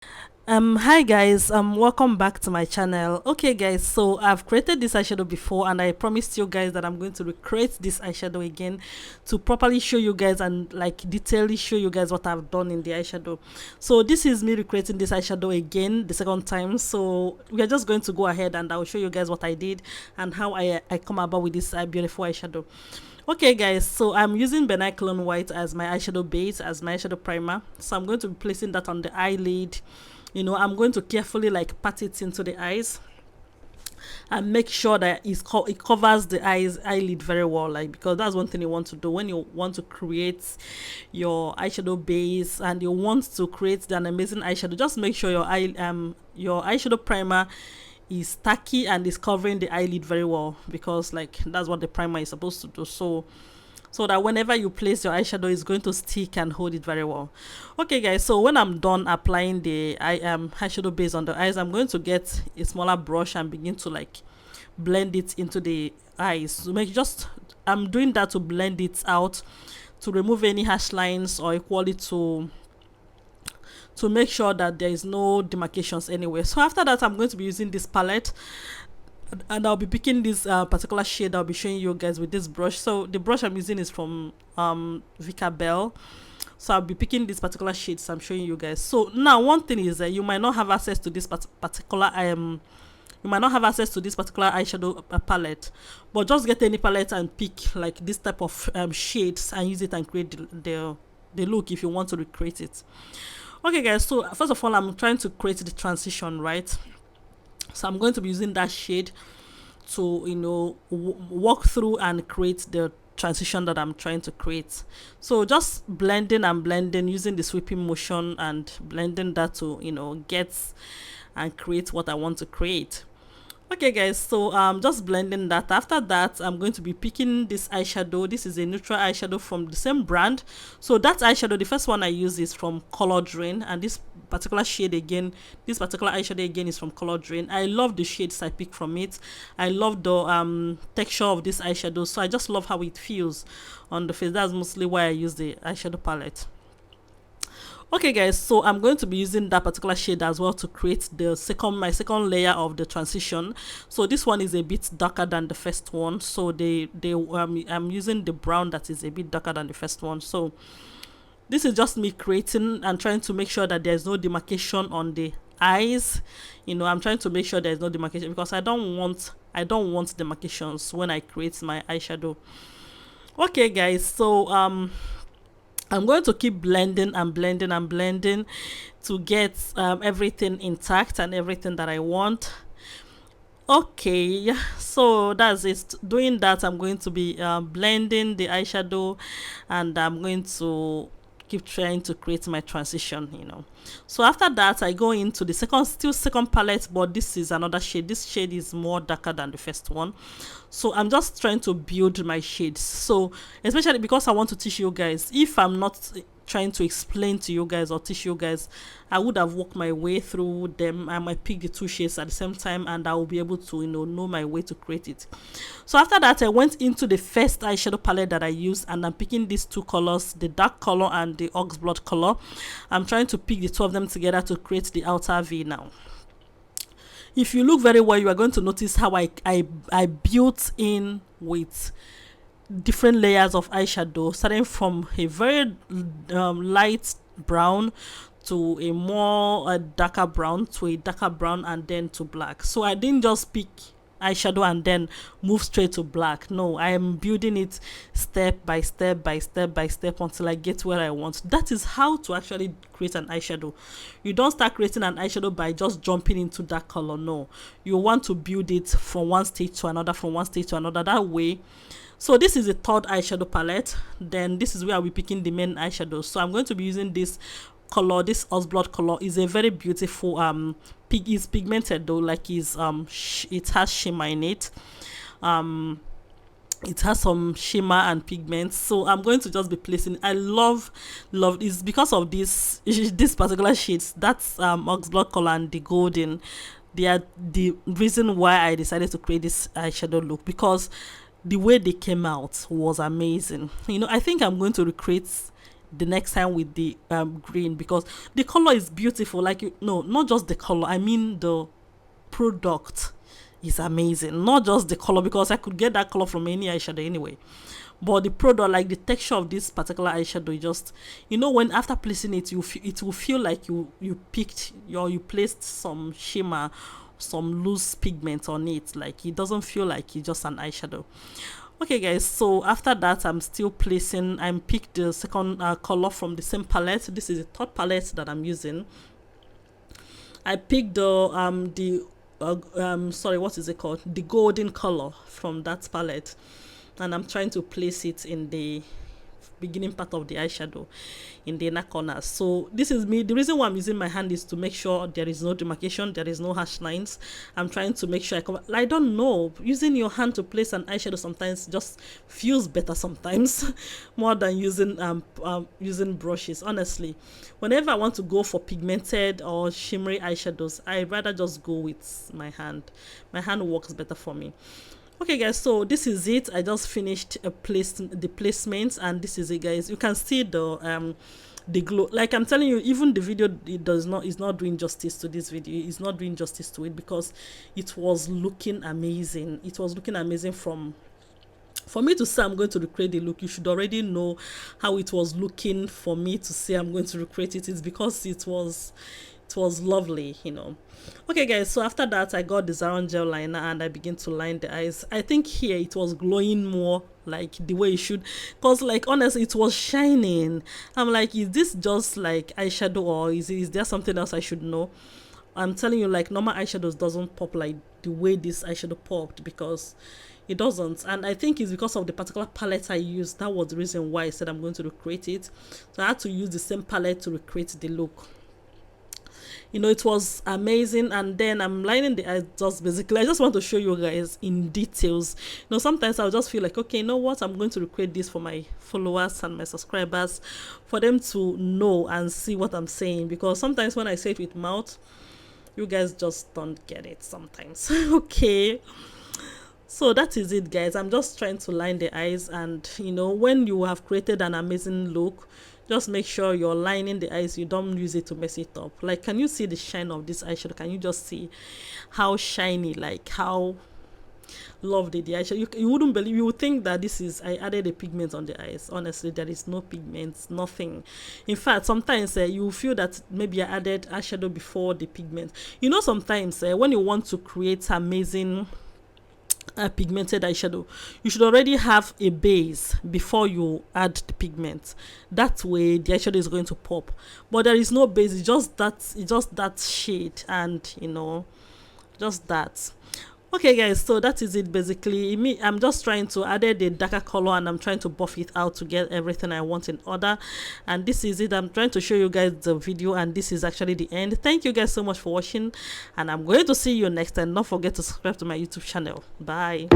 Hi guys, welcome back to my channel. Okay guys, so I've created this eyeshadow before and I promised you guys that I'm going to recreate this eyeshadow again to properly show you guys and like detailedly show you guys what I've done in the eyeshadow. So this is me recreating this eyeshadow again the second time. So we are just going to go ahead and I'll show you guys what I did and how I come about with this beautiful eyeshadow. Okay guys, so I'm using Benai Clone White as my eyeshadow base, as my eyeshadow primer. So I'm going to be placing that on the eyelid. I'm going to carefully like pat it into the eyes and make sure that it covers the eyelid very well, like, because that's one thing you want to do when you want to create your eyeshadow base and you want to create an amazing eyeshadow. Just make sure your eyeshadow primer is tacky and is covering the eyelid very well, because like that's what the primer is supposed to do. So that whenever you place your eyeshadow, it's going to stick and hold it very well. Okay guys, so when I'm done applying the eyeshadow base on the eyes, I'm going to get a smaller brush and begin to like blend it into the eyes. So I'm doing that to blend it out, to remove any harsh lines, or equally to make sure that there is no demarcations anywhere. So after that, I'm going to be using this palette and I'll be picking this particular shade I'll be showing you guys with this brush. So the brush I'm using is from Vika Bell. So I'll be picking this particular shades I'm showing you guys. So now one thing is that you might not have access to this particular eyeshadow palette, but just get any palette and pick like this type of shades and use it and create the look if you want to recreate it. Okay guys, so first of all, I'm trying to create the transition, right? So I'm going to be using that shade to walk through and create the transition that I'm trying to create. So just blending and blending using the sweeping motion and blending that to get and create what I want to create. Okay guys, so just blending that. After that, I'm going to be picking this eyeshadow. This is a neutral eyeshadow from the same brand. So that eyeshadow, the first one I use is from Coloredraine, and this particular eyeshadow again is from Coloredraine. I love the shades I pick from it. I love the texture of this eyeshadow, so I just love how it feels on the face. That's mostly why I use the eyeshadow palette. Okay guys, so I'm going to be using that particular shade as well to create my second layer of the transition. So this one is a bit darker than the first one, so I'm using the brown that is a bit darker than the first one. So this is just me creating and trying to make sure that there's no demarcation on the eyes. I'm trying to make sure there's no demarcation because I don't want demarcations when I create my eyeshadow. Okay guys, so I'm going to keep blending and blending and blending to get everything intact and everything that I want. Okay, so that's it. Doing that, I'm going to be blending the eyeshadow and I'm going to keep trying to create my transition. So after that, I go into the second palette, but this is another shade. This shade is more darker than the first one, so I'm just trying to build my shades. So especially because I want to teach you guys, if I'm not trying to explain to you guys or teach you guys, I would have walked my way through them. I might pick the two shades at the same time and I will be able to know my way to create it. So after that, I went into the first eyeshadow palette that I used and I'm picking these two colors, the dark color and the ox blood color. I'm trying to pick the two of them together to create the outer V now. If you look very well, you are going to notice how I built in with different layers of eyeshadow, starting from a very light brown to a more darker brown to a darker brown and then to black. So I didn't just pick eyeshadow and then move straight to black. No, I am building it step by step by step by step until I get where I want. That is how to actually create an eyeshadow. You don't start creating an eyeshadow by just jumping into that color. No, you want to build it from one stage to another, from one stage to another. That way. So this is the third eyeshadow palette. Then this is where I'll be picking the main eyeshadow. So I'm going to be using this color. This Oz blood color is a very beautiful is pigmented though, like it has shimmer in it. It has some shimmer and pigments, so I'm going to just be placing. I love is because of this particular shades. That's ox blood color and the golden. They are the reason why I decided to create this eyeshadow look, because the way they came out was amazing. I think I'm going to recreate the next time with the green, because the color is beautiful. Like, no, not just the color, I mean the product is amazing. Not just the color, because I could get that color from any eyeshadow anyway, but the product, like the texture of this particular eyeshadow, just, you know, when after placing it, it will feel like you picked you placed some shimmer, some loose pigment on it. Like, it doesn't feel like it's just an eyeshadow. Okay guys, so after that, I'm picked the second color from the same palette. This is the third palette that I'm using. I picked sorry, what is it called, the golden color from that palette, and I'm trying to place it in the beginning part of the eyeshadow in the inner corner. So this is me. The reason why I'm using my hand is to make sure there is no demarcation, there is no harsh lines. I'm trying to make sure I cover. I don't know, using your hand to place an eyeshadow sometimes just feels better sometimes more than using brushes. Honestly, whenever I want to go for pigmented or shimmery eyeshadows, I rather just go with my hand. My hand works better for me. Okay guys, so this is it. I just finished the placements, and this is it guys. You can see the glow. Like I'm telling you, even the video, is not doing justice to this video. It's not doing justice to it, because it was looking amazing. It was looking amazing. For me to say I'm going to recreate the look, you should already know how it was looking. For me to say I'm going to recreate it is because it was lovely, you know. Okay guys, so after that, I got the Zaron gel liner and I begin to line the eyes. I think here it was glowing more like the way it should, because like honestly it was shining. I'm like, is this just like eyeshadow, or is there something else I should know? I'm telling you, like normal eyeshadows doesn't pop like the way this eyeshadow popped, because it doesn't. And I think it's because of the particular palette I used. That was the reason why I said I'm going to recreate it. So I had to use the same palette to recreate the look. You know, it was amazing. And then I'm lining the eyes. Just basically, I just want to show you guys in details. You know, sometimes I'll just feel like, okay, you know what, I'm going to recreate this for my followers and my subscribers, for them to know and see what I'm saying, because sometimes when I say it with mouth, you guys just don't get it sometimes. Okay, so that is it guys. I'm just trying to line the eyes, and you know, when you have created an amazing look, just make sure you're lining the eyes. You don't use it to mess it up. Like, can you see the shine of this eyeshadow? Can you just see how shiny, like how lovely the eyeshadow? You wouldn't believe, you would think that this is, I added a pigment on the eyes. Honestly, there is no pigments, nothing. In fact, sometimes you feel that maybe I added eyeshadow before the pigment. You know, sometimes when you want to create amazing pigmented eyeshadow, you should already have a base before you add the pigment. That way the eyeshadow is going to pop, but there is no base. It's just that shade, and you know, just that. Okay guys, so that is it basically. I'm just trying to add a darker color, and I'm trying to buff it out to get everything I want in order. And this is it. I'm trying to show you guys the video, and this is actually the end. Thank you guys so much for watching, and I'm going to see you next time. Don't forget to subscribe to my YouTube channel. Bye.